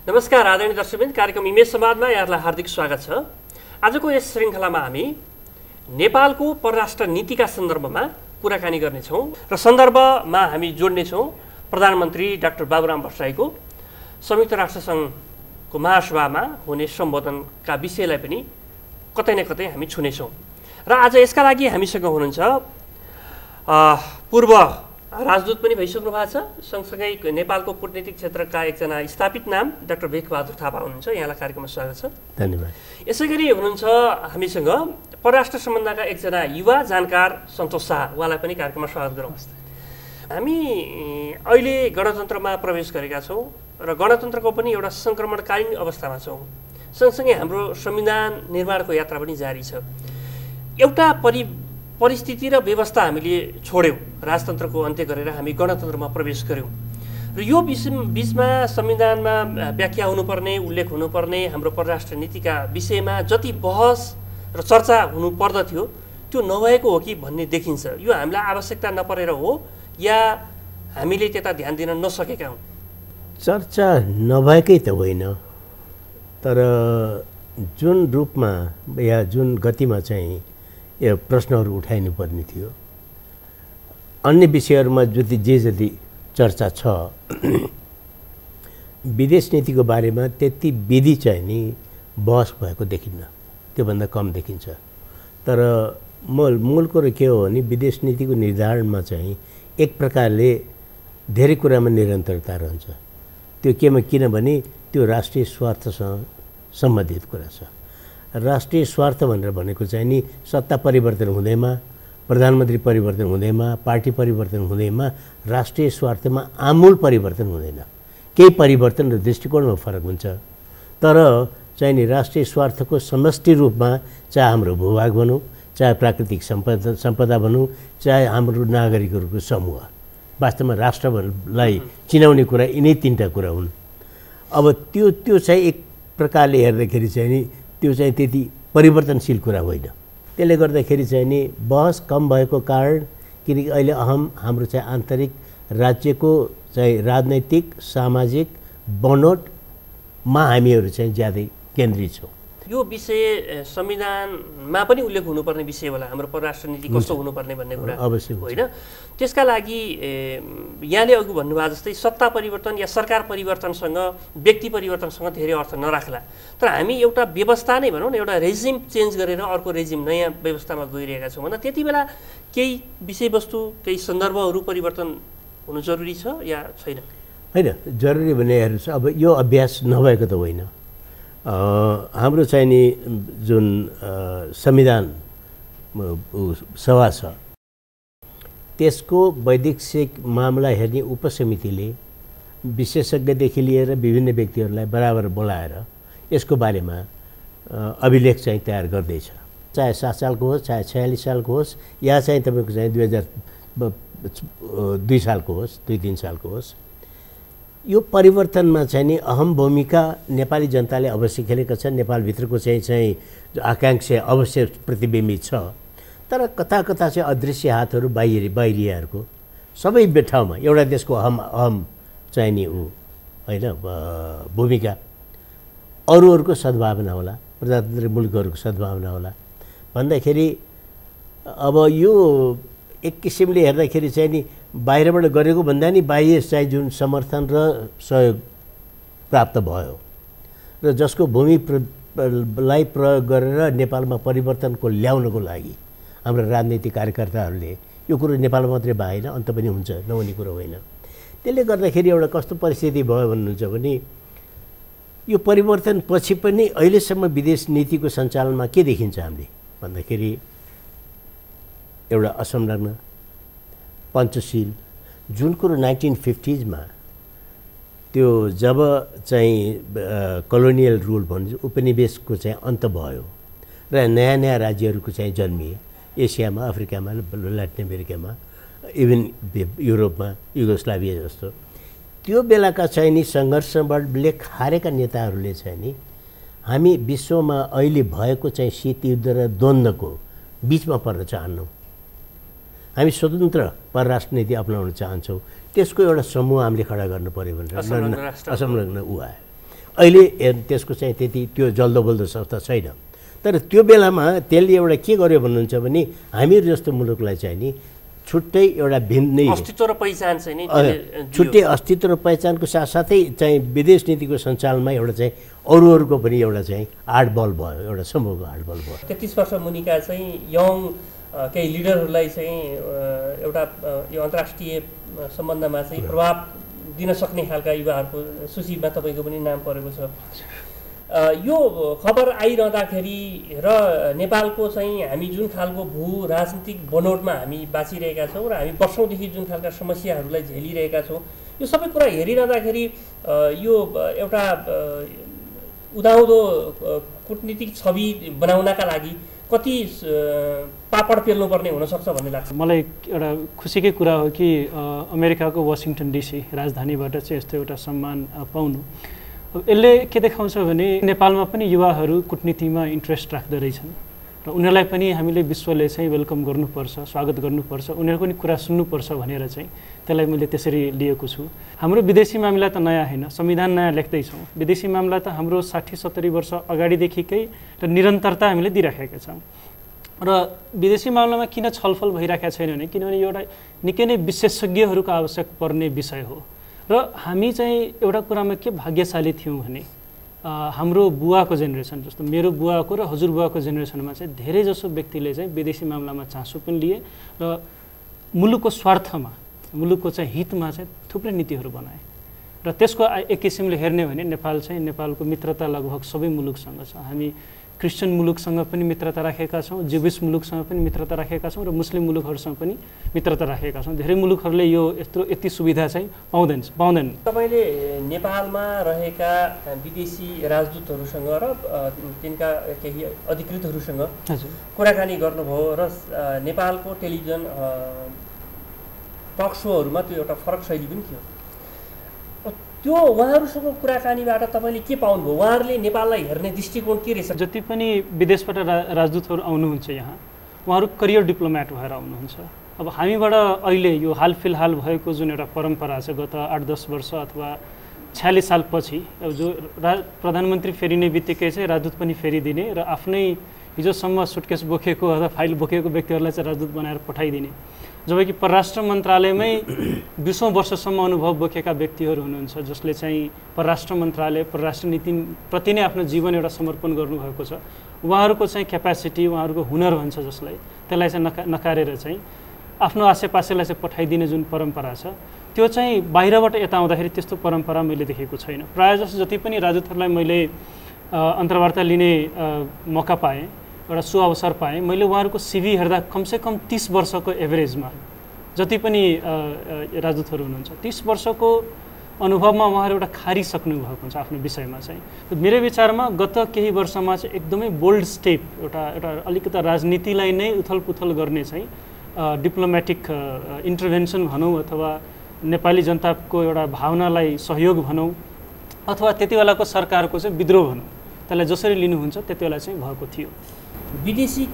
नमस्कार आदरणीय दर्शकवृन्द, कार्यक्रम इमेज संवादमा यहाँलाई हार्दिक स्वागत छ। आजको यस श्रृङ्खलामा हामी नेपालको परराष्ट्र नीतिका सन्दर्भमा कुराकानी गर्नेछौँ र सन्दर्भमा हामी जोड्नेछौँ प्रधानमन्त्री डाक्टर बाबुराम भट्टराईको संयुक्त राष्ट्रसङ्घको महासभामा हुने सम्बोधनका विषयलाई पनि कतै न कतै हामी छुनेछौँ। र आज यसका लागि हामीसँग हुनुहुन्छ पूर्व राजदूत पनि भइसक्नु भएको छ, सँगसँगै नेपालको कूटनीतिक क्षेत्रका एकजना स्थापित नाम डाक्टर भेकबहादुर थापा हुनुहुन्छ। यहाँलाई कार्यक्रममा स्वागत छ। धन्यवाद। यसै गरी हुनुहुन्छ हामीसँग परराष्ट्र सम्बन्धका एकजना युवा जानकार सन्तोष शाह, उहाँलाई पनि कार्यक्रममा स्वागत गरौँ। हामी अहिले गणतन्त्रमा प्रवेश गरेका छौँ र गणतन्त्रको पनि एउटा सङ्क्रमणकालीन अवस्थामा छौँ। सँगसँगै हाम्रो संविधान निर्माणको यात्रा पनि जारी छ। एउटा परिस्थिति र व्यवस्था हामीले छोड्यौँ, राजतन्त्रको अन्त्य गरेर हामी गणतन्त्रमा प्रवेश गऱ्यौँ र यो बिचमा संविधानमा व्याख्या हुनुपर्ने, उल्लेख हुनुपर्ने हाम्रो परराष्ट्र नीतिका विषयमा जति बहस र चर्चा हुनु पर्दथ्यो त्यो नभएको हो कि भन्ने देखिन्छ। यो हामीलाई आवश्यकता नपरेर हो या हामीले त्यता ध्यान दिन नसकेका हौँ? चर्चा नभएकै त होइन, तर जुन रूपमा या जुन गतिमा चाहिँ यो प्रश्नहरू उठाइनु पर्ने थियो, अन्य विषयहरूमा जति चर्चा छ, विदेश नीतिको बारेमा त्यति विधि चाहिँ नि बहस भएको देखिन्न, त्योभन्दा कम देखिन्छ। तर मूल कुरो के हो भने विदेश नीतिको निर्धारणमा चाहिँ एक प्रकारले धेरै कुरामा निरन्तरता रहन्छ। त्यो केमा, किनभने त्यो राष्ट्रिय स्वार्थसँग सम्बन्धित कुरा छ। राष्ट्रिय स्वार्थ भनेर भनेको चाहिँ नि सत्ता परिवर्तन हुँदैमा, प्रधानमन्त्री परिवर्तन हुँदैमा, पार्टी परिवर्तन हुँदैमा राष्ट्रिय स्वार्थमा आमूल परिवर्तन हुँदैन। केही परिवर्तन र दृष्टिकोणमा फरक हुन्छ, तर चाहिँ नि राष्ट्रिय स्वार्थको समष्टि रूपमा चाहे हाम्रो भूभाग भनौँ, चाहे प्राकृतिक सम्पदा भनौँ, चाहे हाम्रो नागरिकहरूको समूह, वास्तवमा राष्ट्रलाई चिनाउने कुरा यिनै तीनटा कुरा हुन्। अब त्यो चाहिँ एक प्रकारले हेर्दाखेरि चाहिँ नि त्यो चाहिँ त्यति परिवर्तनशील कुरा होइन। त्यसले गर्दाखेरि चाहिँ नि बहस कम भएको कारण, किनकि अहिले हाम्रो चाहिँ आन्तरिक राज्यको चाहिँ राजनैतिक सामाजिक बनोटमा हामीहरू चाहिँ ज्यादै केन्द्रित छौँ। यो विषय संविधानमा पनि उल्लेख हुनुपर्ने विषय होला, हाम्रो परराष्ट्र नीति कस्तो हुनुपर्ने भन्ने कुरा अवश्य होइन। त्यसका लागि यहाँले अघि भन्नुभयो जस्तै सत्ता परिवर्तन या सरकार परिवर्तनसँग व्यक्ति परिवर्तनसँग धेरै अर्थ नराख्ला, तर हामी एउटा व्यवस्था नै भनौँ न, एउटा रेजिम चेन्ज गरेर अर्को रेजिम नयाँ व्यवस्थामा गइरहेका छौँ भन्दा त्यति बेला केही विषयवस्तु, केही सन्दर्भहरू परिवर्तन हुनु जरुरी छ या छैन? होइन, जरुरी भन्ने हेर्नुहोस्, अब यो अभ्यास नभएको त होइन। हाम्रो चाहिँ नि जुन संविधान सभा छ, त्यसको वैदेशिक मामला हेर्ने उपसमितिले विशेषज्ञदेखि लिएर विभिन्न व्यक्तिहरूलाई बराबर बोलाएर यसको बारेमा अभिलेख चाहिँ तयार गर्दैछ। चाहे 7 सालको होस्, चाहे 46 सालको होस्, या चाहिँ तपाईँको चाहिँ 2002 सालको होस्, 2-3 सालको होस्, यो परिवर्तनमा चाहिँ नि अहम भूमिका नेपाली जनताले अवश्य खेलेका छन्। नेपालभित्रको चाहिँ आकाङ्क्षा अवश्य प्रतिबिम्बित छ, तर कता कता चाहिँ अदृश्य हातहरू बाहिरियाहरूको सबै ठाउँमा एउटा देशको अहम चाहिँ नि होइन भूमिका, अरूहरूको सद्भावना होला, प्रजातन्त्री मुलुकहरूको सद्भावना होला भन्दाखेरि अब यो एक किसिमले हेर्दाखेरि चाहिँ नि बाहिरबाट गरेको भन्दा नि बाह्य चाहिँ जुन समर्थन र सहयोग प्राप्त भयो र जसको भूमिलाई प्रयोग गरेर नेपालमा परिवर्तनको ल्याउनको लागि हाम्रो राजनीतिक कार्यकर्ताहरूले यो कुरो नेपालमा मात्रै भएन, अन्त पनि हुन्छ, नहुने कुरो होइन। त्यसले गर्दाखेरि एउटा कस्तो परिस्थिति भयो भन्नुहुन्छ भने यो परिवर्तन पछि पनि अहिलेसम्म विदेश नीतिको सञ्चालनमा के देखिन्छ हामीले भन्दाखेरि एउटा असंलग्न, पञ्चशील, जुन कुरो 1950s मा त्यो जब चाहिँ कलोनियल रुल भन्छ उपनिवेशको चाहिँ अन्त भयो र नयाँ नयाँ राज्यहरूको चाहिँ जन्मिए, एसियामा, अफ्रिकामा, ल्याटिन अमेरिकामा, इभन युरोपमा, युगोस्लाभिया जस्तो, त्यो बेलाका चाहिँ नि सङ्घर्षले हारेका नेताहरूले चाहिँ नि हामी विश्वमा अहिले भएको चाहिँ शीत युद्ध र द्वन्द्वको बिचमा पर्न चाहन्नौँ, हामी स्वतन्त्र परराष्ट्र नीति अपनाउन चाहन्छौँ, त्यसको एउटा समूह हामीले खडा गर्नु पर्यो भनेर असंलग्न ऊ आयो। अहिले त्यसको चाहिँ त्यति त्यो जल्दोबल्दो संस्था छैन। तर त्यो बेलामा त्यसले एउटा के गर्यो भन्नुहुन्छ भने हामीहरू जस्तो मुलुकलाई चाहिँ नि छुट्टै एउटा भिन्नै अस्तित्व र पहिचान चाहिँ नि छुट्टै अस्तित्व र पहिचानको साथसाथै चाहिँ विदेश नीतिको सञ्चालनमा एउटा चाहिँ अरूहरूको पनि एउटा चाहिँ आडबल भयो, एउटा समूहको आडबल भयो। 33 वर्ष मुनिका चाहिँ यङ केही लिडरहरूलाई चाहिँ एउटा यो अन्तर्राष्ट्रिय सम्बन्धमा चाहिँ प्रभाव दिन सक्ने खालका युवाहरूको सूचीमा तपाईँको पनि नाम परेको छ। यो खबर आइरहँदाखेरि र नेपालको चाहिँ हामी जुन खालको भू राजनीतिक बनोटमा हामी बाँचिरहेका छौँ र हामी वर्षौँदेखि जुन खालका समस्याहरूलाई झेलिरहेका छौँ, यो सबै कुरा हेरिरहँदाखेरि यो एउटा उदाउँदो कूटनीतिक छवि बनाउनका लागि कति पापड पेल्नुपर्ने हुनसक्छ भन्ने लाग्छ। मलाई एउटा खुसीकै कुरा हो कि अमेरिकाको वासिङटन डिसी राजधानीबाट चाहिँ यस्तो एउटा सम्मान पाउनु यसले के देखाउँछ भने नेपालमा पनि युवाहरू कूटनीतिमा इन्ट्रेस्ट राख्दै रहेछन् र उनीहरूलाई पनि हामीले विश्वले चाहिँ वेलकम गर्नुपर्छ, स्वागत गर्नुपर्छ, उनीहरूको पनि कुरा सुन्नुपर्छ भनेर चाहिँ त्यसलाई मैले त्यसरी लिएको छु। हाम्रो विदेशी मामिला त नयाँ होइन, संविधान नयाँ लेख्दैछौँ। विदेशी मामिला त हाम्रो 60-70 वर्ष अगाडिदेखिकै र निरन्तरता हामीले दिइराखेका छौँ र विदेशी मामिलामा किन छलफल भइरहेका छैन भने किनभने एउटा निकै नै विशेषज्ञहरूको आवश्यक पर्ने विषय हो र हामी चाहिँ एउटा कुरामा के भाग्यशाली थियौँ भने हाम्रो बुवाको जेनेरेसन जस्तो मेरो बुवाको र हजुरबुवाको जेनेरेसनमा चाहिँ धेरैजसो व्यक्तिले चाहिँ विदेशी मामलामा चासो पनि लिए र मुलुकको स्वार्थमा, मुलुकको चाहिँ हितमा चाहिँ थुप्रै नीतिहरू बनाए र त्यसको एक किसिमले हेर्ने भने नेपाल चाहिँ नेपालको मित्रता लगभग सबै मुलुकसँग छ। हामी क्रिस्चियन मुलुकसँग पनि मित्रता राखेका छौँ, ज्युविस मुलुकसँग पनि मित्रता राखेका छौँ र मुस्लिम मुलुकहरूसँग पनि मित्रता राखेका छौँ। धेरै मुलुकहरूले यो यति सुविधा चाहिँ पाउँदैन। तपाईँले नेपालमा रहेका विदेशी राजदूतहरूसँग र तिनका केही अधिकृतहरूसँग कुराकानी गर्नुभयो र नेपालको टेलिभिजन टक सोहरूमा त्यो एउटा फरक शैली पनि थियो। त्यो उहाँहरूसँग कुराकानीबाट तपाईँले के पाउनुभयो? उहाँहरूले नेपाललाई हेर्ने दृष्टिकोण के रहेछ? जति पनि विदेशबाट राजदूतहरू आउनुहुन्छ यहाँ उहाँहरू करियर डिप्लोमेट भएर आउनुहुन्छ। अब हामीबाट अहिले यो हाल फिलहाल भएको जुन एउटा परम्परा छ गत 8-10 वर्ष अथवा 46 साल पछि जो प्रधानमन्त्री फेरिने बित्तिकै चाहिँ राजदूत पनि फेरिदिने र आफ्नै हिजोसम्म सुटकेस बोकेको अथवा फाइल बोकेको व्यक्तिहरूलाई चाहिँ राजदूत बनाएर पठाइदिने, जबकि परराष्ट्र मन्त्रालयमै 20औं वर्षसम्म अनुभव बोकेका व्यक्तिहरू हुनुहुन्छ जसले चाहिँ परराष्ट्र मन्त्रालय परराष्ट्र नीतिप्रति नै आफ्नो जीवन एउटा समर्पण गर्नुभएको छ। उहाँहरूको चाहिँ क्यापासिटी, उहाँहरूको हुनर भन्छ जसलाई, त्यसलाई चाहिँ नकारेर चाहिँ आफ्नो आसेपासेलाई चाहिँ पठाइदिने जुन परम्परा छ त्यो चाहिँ बाहिरबाट यता आउँदाखेरि त्यस्तो परम्परा मैले देखेको छैन। प्रायः जस्तो जति पनि राजदूतहरूलाई मैले अन्तर्वार्ता लिने मौका पाएँ, एउटा सुअवसर पाएँ, मैले उहाँहरूको सिभी हेर्दा कमसेकम 30 वर्षको एभरेजमा जति पनि राजदूतहरू हुनुहुन्छ 30 वर्षको अनुभवमा उहाँहरू एउटा खारिसक्नु भएको हुन्छ आफ्नो विषयमा चाहिँ। मेरो विचारमा गत केही वर्षमा चाहिँ एकदमै बोल्ड स्टेप एउटा अलिकता राजनीतिलाई नै उथलपुथल गर्ने चाहिँ डिप्लोमेटिक इन्टरभेन्सन भनौँ अथवा नेपाली जनताको एउटा भावनालाई सहयोग भनौँ अथवा त्यति बेलाको सरकारको चाहिँ विद्रोह भनौँ, त्यसलाई जसरी लिनुहुन्छ त्यति बेला चाहिँ भएको थियो। विदेशी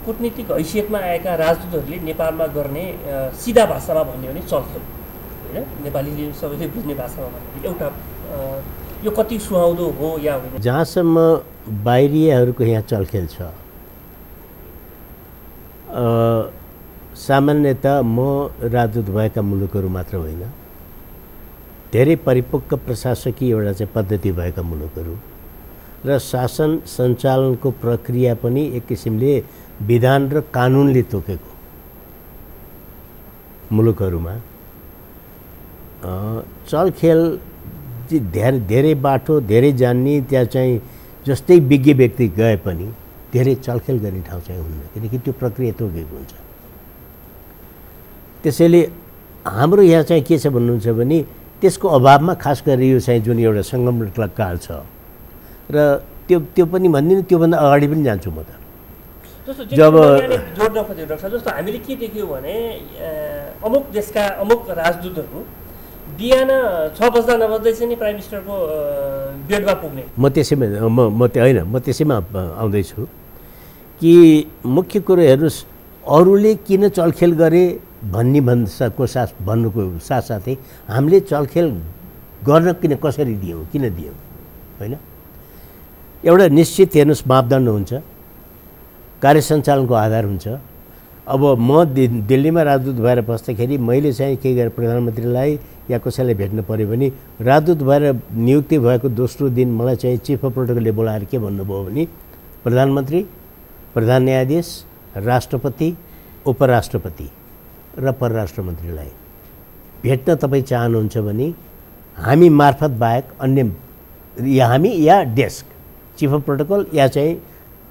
कूटनीतिक हैसियतमा आएका राजदूतहरूले नेपालमा गर्ने सिधा भाषामा भन्यो भने चल्थ्यो होइन, नेपालीले सबैले बुझ्ने भाषामा भन्यो एउटा यो कति सुहाउँदो हो या होइन? जहाँसम्म बाहिरियाहरूको यहाँ चलखेल छ, सामान्यतः म राजदूत भएका मुलुकहरू मात्र होइन, धेरै परिपक्व प्रशासकीय एउटा चाहिँ पद्धति भएका मुलुकहरू र शासन सञ्चालनको प्रक्रिया पनि एक किसिमले विधान र कानुनले तोकेको मुलुकहरूमा चलखेल धेरै बाटो धेरै जान्ने त्यहाँ चाहिँ जस्तै विज्ञ व्यक्ति गए पनि धेरै चलखेल गर्ने ठाउँ चाहिँ हुन्न, किनकि त्यो प्रक्रिया तोकेको हुन्छ। त्यसैले हाम्रो यहाँ चाहिँ के छ भन्नुहुन्छ भने त्यसको अभावमा खास गरेर यो चाहिँ जुन एउटा सङ्गम काल छ र त्यो पनि भन्दिनँ, त्योभन्दा अगाडि पनि जान्छु म त। जब जोड्न खोजेको डाक्टर जस्तो हामीले के देख्यौँ भने अमुक देशका अमुक राजदूतहरू बिहान 6 बज्दा नबज्दै चाहिँ नि प्राइम मिनिस्टरको बेडमा पुग्ने। म त्यसैमा आउँदैछु कि मुख्य कुरो हेर्नुहोस्, अरूले किन चलखेल गरे भन्नुको साथसाथै हामीले चलखेल गर्न कसरी दियौँ, किन दियौँ होइन। एउटा निश्चित हेर्नुहोस् मापदण्ड हुन्छ, कार्य सञ्चालनको आधार हुन्छ। अब म दिल्लीमा राजदूत भएर बस्दाखेरि मैले चाहिँ के गरेँ, प्रधानमन्त्रीलाई या कसैलाई भेट्न पऱ्यो भने राजदूत भएर नियुक्ति भएको दोस्रो दिन मलाई चाहिँ चिफ अफ प्रोटोकलले बोलाएर के भन्नुभयो भने प्रधानमन्त्री, प्रधान न्यायाधीश, राष्ट्रपति, उपराष्ट्रपति र परराष्ट्र मन्त्रीलाई भेट्न तपाईँ चाहनुहुन्छ भने हामी मार्फत बाहेक अन्य हामी या डेस्क चिफ अफ प्रोटोकल या चाहिँ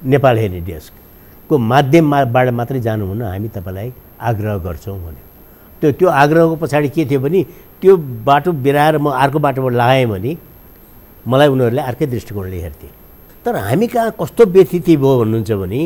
नेपाल हेर्ने डेस्कको माध्यमबाट मात्रै जानुहुन्न, हामी तपाईँलाई आग्रह गर्छौँ भन्यो। त्यो आग्रहको पछाडि के थियो भने त्यो बाटो बिराएर म अर्को बाटोबाट लगाएँ भने मलाई उनीहरूले अर्कै दृष्टिकोणले हेर्थे। तर हामी कहाँ कस्तो व्यथिति भयो भन्नुहुन्छ भने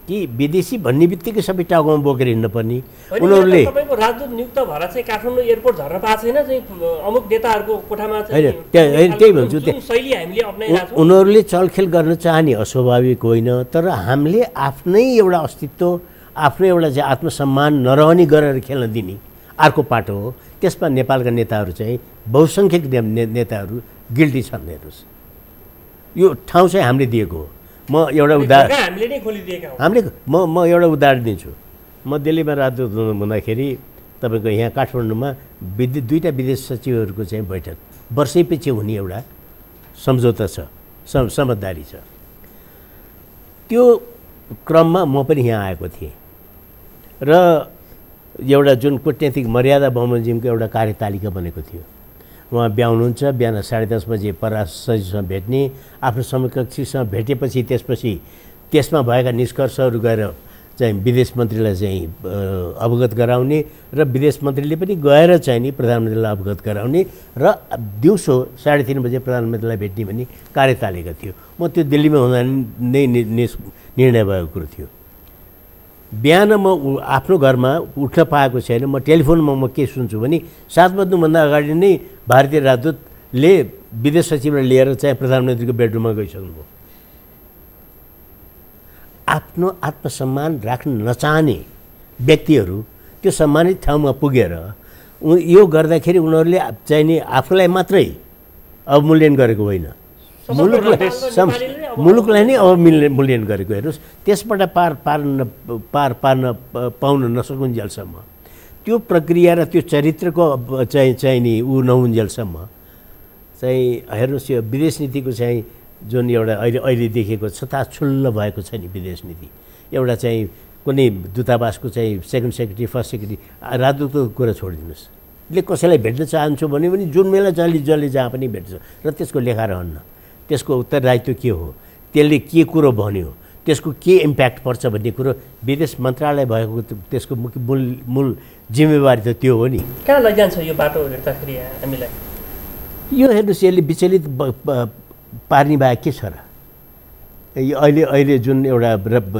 कि विदेशी भन्ने बित्तिकै सबै टाउकोमा बोकेर हिँड्नुपर्ने। उनीहरूले तपाईँको राजदूत नियुक्त भएर चाहिँ काठमाडौँ एयरपोर्ट झर्न पाएको छैन चाहिँ अमुक नेताहरूको कोठामा होइन, त्यही भन्छु, शैली हामीले अपनाइरहेको छौँ। उनीहरूले चलखेल गर्न चाहने अस्वाभाविक होइन, तर हामीले आफ्नै एउटा अस्तित्व, आफ्नो एउटा चाहिँ आत्मसम्मान नरहने गरेर खेल्न दिने अर्को पाटो हो। त्यसमा नेपालका नेताहरू चाहिँ बहुसङ्ख्यक नेताहरू गिल्टी छन्। हेर्नुहोस्, यो ठाउँ चाहिँ हामीले दिएको हो। म एउटा हामीले म एउटा उदाहरण दिन्छु। म दिल्लीमा राजदूत हुँदाखेरि तपाईँको यहाँ काठमाडौँमा दुईवटा विदेश सचिवहरूको चाहिँ बैठक वर्षैपछि हुने एउटा सम्झौता छ, समझदारी छ। त्यो क्रममा म पनि यहाँ आएको थिएँ र एउटा जुन कूटनीतिक मर्यादा बमोजिमको एउटा कार्यतालिका बनेको थियो। उहाँ ब्याउनुहुन्छ, बिहान 10:30 बजे परराष्ट्र सचिवसँग भेट्ने, आफ्नो समकक्षीसँग भेटेपछि त्यसमा भएका निष्कर्षहरू गएर चाहिँ विदेश मन्त्रीलाई चाहिँ अवगत गराउने र विदेश मन्त्रीले पनि गएर चाहिँ नि प्रधानमन्त्रीलाई अवगत गराउने र दिउँसो 3:30 बजे प्रधानमन्त्रीलाई भेट्ने भन्ने कार्यतालिका थियो। म त्यो दिल्लीमा हुँदा नै निर्णय भएको कुरो थियो। बिहान म आफ्नो घरमा उठ्न पाएको छैन, म टेलिफोनमा म के सुन्छु भने 7 बज्नुभन्दा अगाडि नै भारतीय राजदूतले विदेश सचिवलाई लिएर चाहिँ प्रधानमन्त्रीको बेडरुममा गइसक्नुभयो। आफ्नो आत्मसम्मान राख्न नचाहने व्यक्तिहरू त्यो सम्मानित ठाउँमा पुगेर यो गर्दाखेरि उनीहरूले चाहिँ नि आफूलाई मात्रै अवमूल्यन गरेको होइन, मुलुकलाई नै अवमूल्यन गरेको। हेर्नुहोस्, त्यसबाट पार पार्न पाउन नसकुन्जेलसम्म, त्यो प्रक्रिया र त्यो चरित्रको चाहिँ नि ऊ नहुन्जेलसम्म चाहिँ हेर्नुहोस्, यो विदेश नीतिको चाहिँ जुन एउटा अहिले देखेको छताछुल्ल भएको छ नि विदेश नीति, एउटा चाहिँ कुनै दूतावासको चाहिँ सेकेन्ड सेक्रेटरी, फर्स्ट सेक्रेटरी, राजदूतको कुरा छोडिदिनुहोस्, ले कसैलाई भेट्न चाहन्छु भन्यो भने जुन बेला जसले जहाँ पनि भेट्छ र त्यसको लेखा रहन्न, त्यसको उत्तरदायित्व के हो, त्यसले के कुरो भन्यो, त्यसको के इम्प्याक्ट पर्छ भन्ने कुरो विदेश मन्त्रालय भएको त्यसको मूल जिम्मेवारी त त्यो हो नि। कहाँ लैजान्छ यो बाटो हेर्दाखेरि हामीलाई? यो हेर्नुहोस्, यसले विचलित पार्ने बाहेक के छ र? अहिले जुन एउटा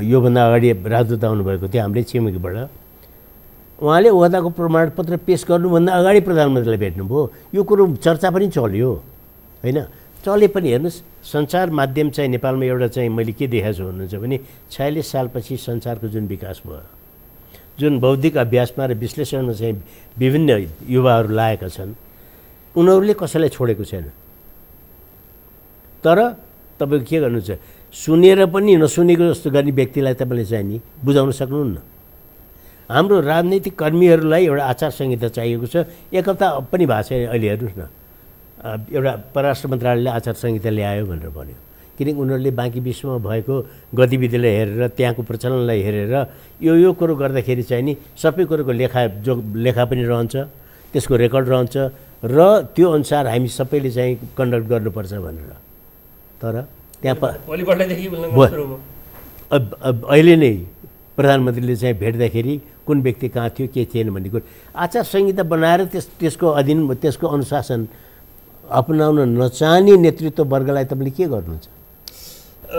योभन्दा अगाडि राजदूत आउनुभएको थियो हाम्रै छिमेकीबाट, उहाँले ओहदाको प्रमाणपत्र पेश गर्नुभन्दा अगाडि प्रधानमन्त्रीलाई भेट्नुभयो। यो कुरो चर्चा पनि चल्यो होइन, चले पनि। हेर्नुहोस्, सञ्चार माध्यम चाहिँ नेपालमा एउटा चाहिँ मैले के देखाएको छु भन्नुहुन्छ भने 46 सालपछि सञ्चारको जुन विकास भयो, जुन बौद्धिक अभ्यासमा र विश्लेषणमा चाहिँ विभिन्न युवाहरू लागेका छन्, उनीहरूले कसैलाई छोडेको छैन। तर तपाईँको के गर्नुहुन्छ, सुनेर पनि नसुनेको जस्तो गर्ने व्यक्तिलाई तपाईँले चाहिँ नि बुझाउन सक्नुहुन्न। हाम्रो राजनैतिक कर्मीहरूलाई एउटा आचार संहिता चाहिएको छ। एक हप्ता पनि भएको छैन अहिले। हेर्नुहोस् न, एउटा परराष्ट्र मन्त्रालयले आचार संहिता ल्यायो भनेर भन्यो, किनकि उनीहरूले बाँकी विश्वमा भएको गतिविधिलाई हेरेर, त्यहाँको प्रचलनलाई हेरेर यो कुरो गर्दाखेरि चाहिँ नि सबै कुरोको लेखा पनि रहन्छ, त्यसको रेकर्ड रहन्छ र त्यो अनुसार हामी सबैले चाहिँ कन्डक्ट गर्नुपर्छ भनेर। तर त्यहाँ अहिले नै प्रधानमन्त्रीले चाहिँ भेट्दाखेरि कुन व्यक्ति कहाँ थियो, के थिएन भन्ने कुरो आचार संहिता बनाएर त्यसको अधीन, त्यसको अनुशासन अपनाउन नचाहने नेतृत्व वर्गलाई तपाईँले के गर्नुहुन्छ?